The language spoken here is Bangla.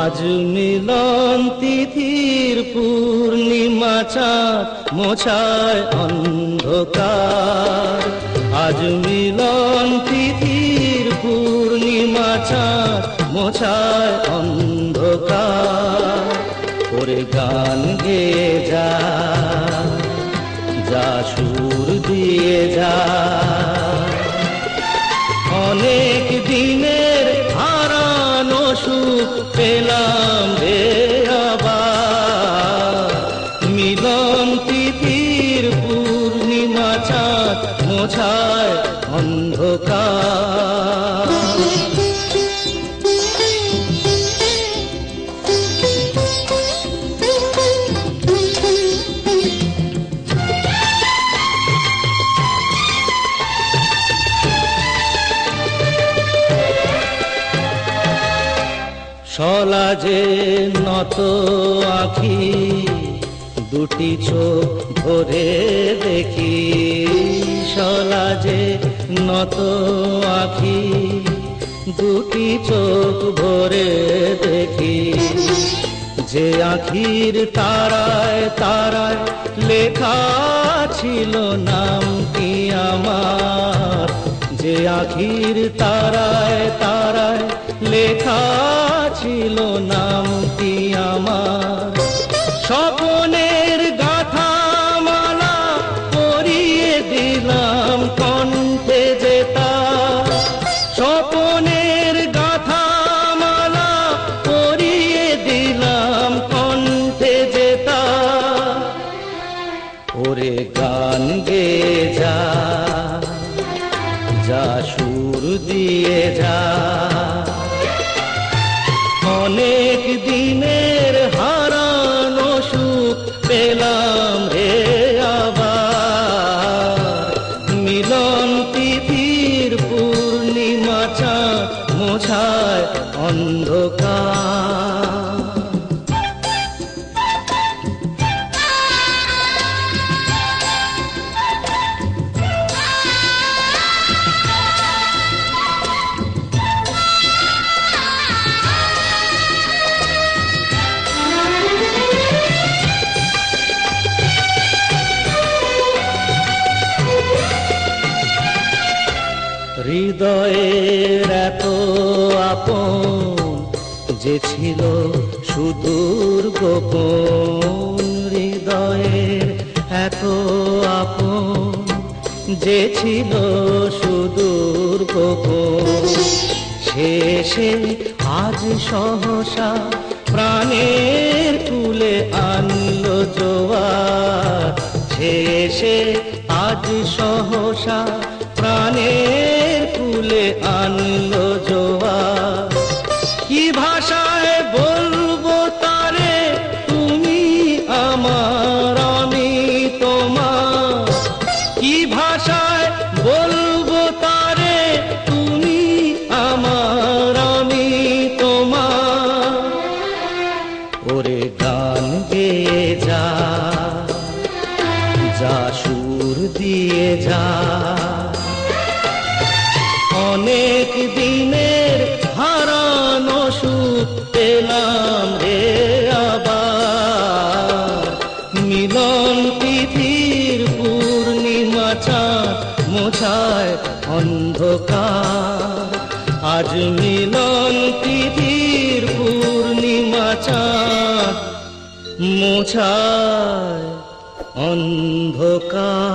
আজ মিলন তিথির পূর্ণিমা চাঁদ মোছায় অন্ধকার। আজ মিলন তিথির পূর্ণিমা চাঁদ মোছায় অন্ধকার। ওরে গান গেয়ে যা, যা সুর দিয়ে যা, অনেক দিনের হারানো সুখ পেলাম রে আবার। মিলন তিথির পূর্ণিমা চাঁদ মোছায় অন্ধকার। সলাজে নত আঁখি দুটি চোখ ভরে দেখি। সলাজে নত আঁখি দুটি চোখ ভরে দেখি। যে আঁখির তারায় তারায় লেখা ছিল নামটি আমার। যে আঁখির তারায় তারায় লেখা ছিল নামটি আমার। স্বপনের গাথা মালা পরিয়ে দিলাম কণ্ঠে যেতা। স্বপনের গাথা মালা পরিয়ে দিলাম কণ্ঠে যেতা। ওরে গান গেয়ে যা, যা সুর দিয়ে যা, অনেক দিনের হারানো সুখ পেলাম রে আবার। মিলন তিথির পূর্ণিমা চাঁদ মোছায় অন্ধকার। হৃদয়ের এত আপন যে ছিল সুদূর গোপন। হৃদয়ের এত আপন যে ছিল সুদূর গোপন। শেষে আজ সহসা প্রাণের কুলে আনলো জোয়ার। শেষে আজ সহসা প্রাণের কুলে আনলো জোয়ার। কি ভাষায় বলবো তারে তুমি আমার আমি তোমার। কি ভাষায় বলবো তারে তুমি আমার আমি তোমার। ওরে গান গেয়ে যা, যা সুর দিয়ে যা, অনেক দিনের হারানো সুখ পেলাম রে আবার। মিলন তিথির পূর্ণিমা চাঁদ মোছায় অন্ধকার। আজ মিলন তিথির পূর্ণিমা চাঁদ মোছায় অন্ধকার।